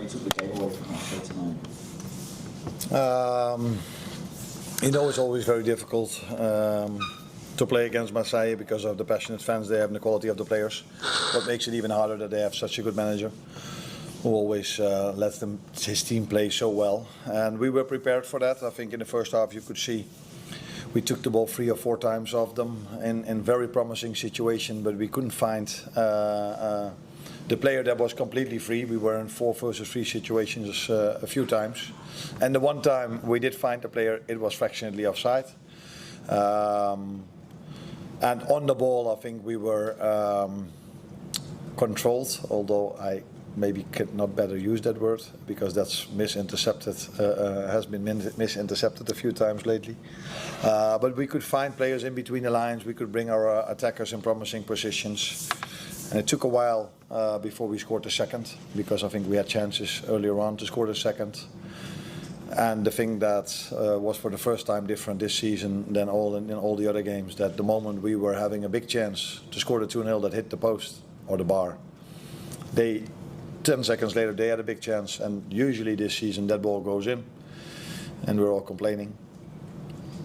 you took the game away from Marseille tonight? It's always very difficult to play against Marseille because of the passionate fans they have and the quality of the players. What makes it even harder that they have such a good manager who always lets his team play so well. And we were prepared for that. I think in the first half you could see we took the ball 3 or 4 times off them in very promising situation, but we couldn't find the player that was completely free. We were in 4 versus 3 situations a few times. And the one time we did find the player, it was fractionally offside. And on the ball, I think we were controlled, although I maybe could not better use that word because that's misintercepted, has been misintercepted a few times lately. But we could find players in between the lines. We could bring our attackers in promising positions. And it took a while before we scored the second, because I think we had chances earlier on to score the second. And the thing that was for the first time different this season than in all the other games, that the moment we were having a big chance to score the 2-0 that hit the post or the bar, 10 seconds later they had a big chance, and usually this season that ball goes in and we're all complaining.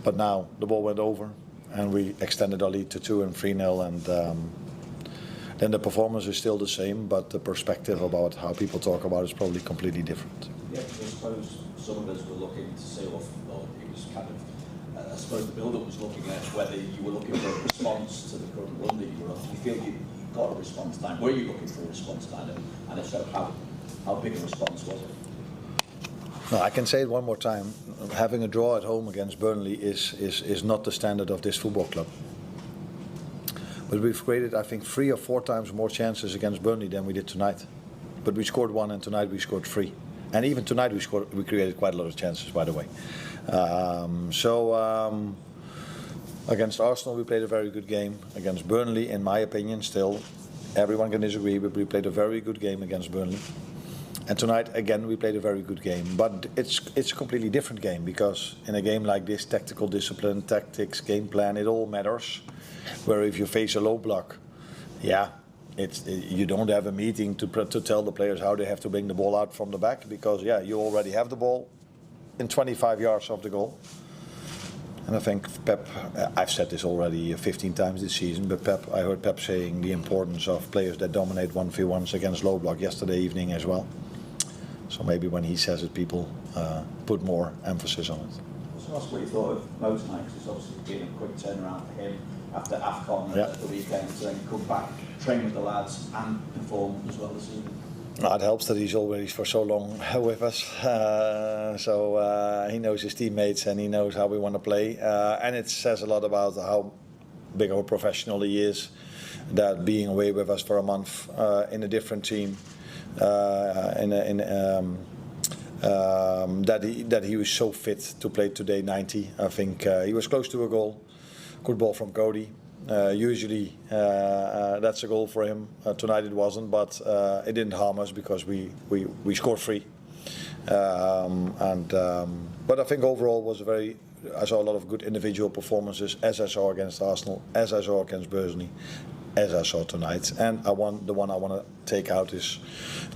But now the ball went over and we extended our lead to 2 and 3-0, and then the performance is still the same, but the perspective about how people talk about it is probably completely different. Yeah, I suppose some of us were looking to say, well, it was kind of, I suppose the build-up was looking at whether you were looking for a response to the current run that you were on. Do you feel you got a response time? Were you looking for a response time? And if so, how big a response was it? No, I can say it one more time. Having a draw at home against Burnley is not the standard of this football club. But we've created, I think, 3 or 4 times more chances against Burnley than we did tonight. But we scored 1, and tonight we scored 3. And even tonight we created quite a lot of chances, by the way. Against Arsenal we played a very good game. Against Burnley, in my opinion, still, everyone can disagree, but we played a very good game against Burnley. And tonight, again, we played a very good game. But it's a completely different game, because in a game like this, tactical discipline, tactics, game plan, it all matters. Where if you face a low block, you don't have a meeting to tell the players how they have to bring the ball out from the back, because you already have the ball in 25 yards of the goal. And I think Pep, I've said this already 15 times this season, but I heard Pep saying the importance of players that dominate 1v1s against low block yesterday evening as well. So maybe when he says it, people put more emphasis on it. So ask what you thought of Mo tonight, because it's obviously been a quick turnaround for him after AFCON at the weekend, to then come back, train with the lads and perform as well this evening. It helps that he's already for so long with us, so he knows his teammates and he knows how we want to play, and it says a lot about how big of a professional he is, that being away with us for a month in a different team, that he was so fit to play today 90. I think he was close to a goal. Good ball from Cody. Usually that's a goal for him. Tonight it wasn't, but it didn't harm us because we scored 3. But I think overall was I saw a lot of good individual performances, as I saw against Arsenal, as I saw against Burnley, as I saw tonight. And the one I want to take out is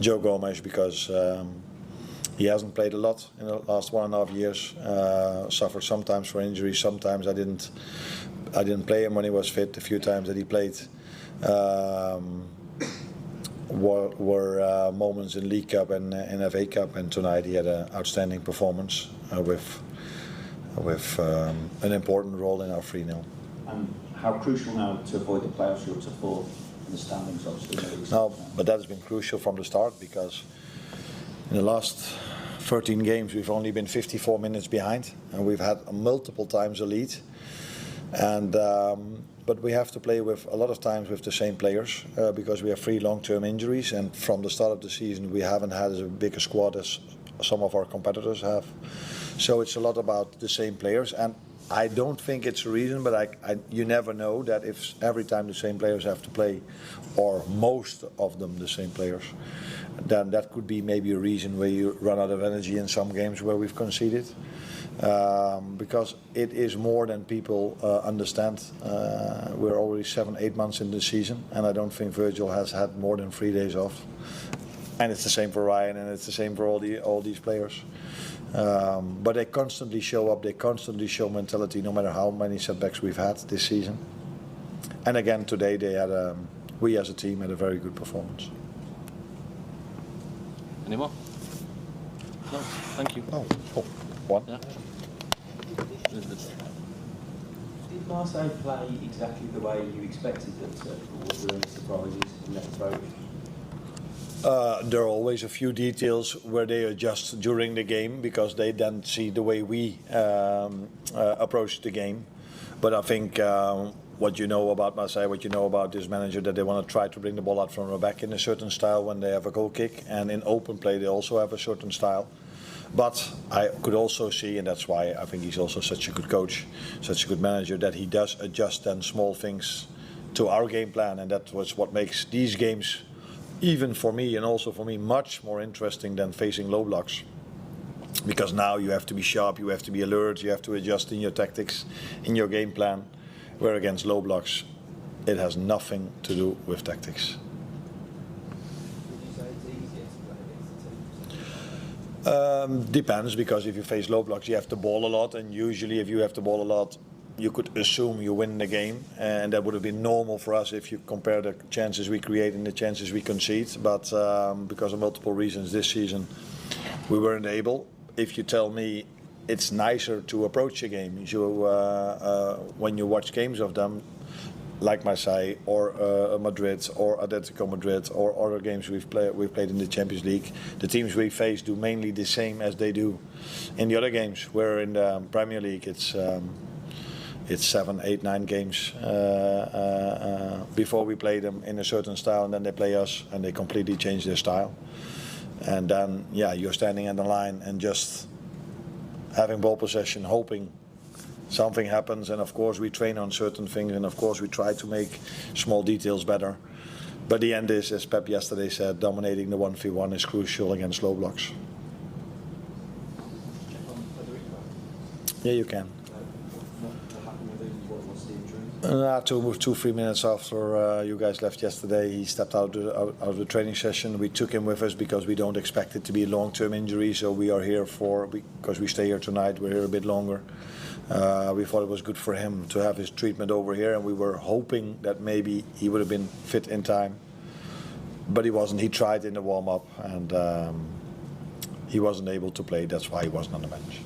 Joe Gomez, because he hasn't played a lot in the last 1.5 years. Suffered sometimes for injuries. Sometimes I didn't play him when he was fit. A few times that he played were moments in League Cup and in FA Cup. And tonight he had an outstanding performance with an important role in our 3-0. And how crucial now to avoid the playoffs? You're up to 4th in the standings, obviously. No, but that has been crucial from the start, because in the last 13 games we've only been 54 minutes behind, and we've had multiple times a lead. And but we have to play with a lot of times with the same players because we have 3 long-term injuries, and from the start of the season we haven't had as big a squad as some of our competitors have. So it's a lot about the same players, and I don't think it's a reason, but you never know that if every time the same players have to play, or most of them the same players, then that could be maybe a reason where you run out of energy in some games where we've conceded. Because it is more than people understand. We're already 7-8 months in the season, and I don't think Virgil has had more than 3 days off. And it's the same for Ryan, and it's the same for all these players. But they constantly show up, they constantly show mentality, no matter how many setbacks we've had this season. And again, today they had we as a team had a very good performance. Any more? No, thank you. Oh, one. Yeah. Did Marseille play exactly the way you expected them to, or were there any surprises in that approach? There are always a few details where they adjust during the game because they then see the way we approach the game. But I think what you know about Marseille, what you know about this manager, that they want to try to bring the ball out from the back in a certain style when they have a goal kick, and in open play they also have a certain style. But I could also see, and that's why I think he's also such a good coach, such a good manager, that he does adjust then small things to our game plan, and that was what makes these games, even for me and also for me, much more interesting than facing low blocks. Because now you have to be sharp, you have to be alert, you have to adjust in your tactics, in your game plan. Where against low blocks, it has nothing to do with tactics. Would you say it's easier to play against the team? Depends, because if you face low blocks, you have the ball a lot, and usually if you have the ball a lot, you could assume you win the game, and that would have been normal for us if you compare the chances we create and the chances we concede. But because of multiple reasons this season, we weren't able. If you tell me it's nicer to approach a game, when you watch games of them, like Marseille or Madrid or Atletico Madrid or other games we've played in the Champions League, the teams we face do mainly the same as they do in the other games. Where in the Premier League it's 7, 8, 9 games before we play them in a certain style, and then they play us and they completely change their style. And then you're standing at the line and just having ball possession, hoping something happens. And of course we train on certain things, and of course we try to make small details better. But the end is, as Pep yesterday said, dominating the 1v1 is crucial against low blocks. Check on Federico. Yeah, you can. What happened with him? What's the injury? 2-3 minutes after you guys left yesterday, he stepped out of the training session. We took him with us because we don't expect it to be a long-term injury, so we are here because we stay here tonight, we're here a bit longer. We thought it was good for him to have his treatment over here, and we were hoping that maybe he would have been fit in time, but he wasn't. He tried in the warm-up, and he wasn't able to play. That's why he wasn't on the bench.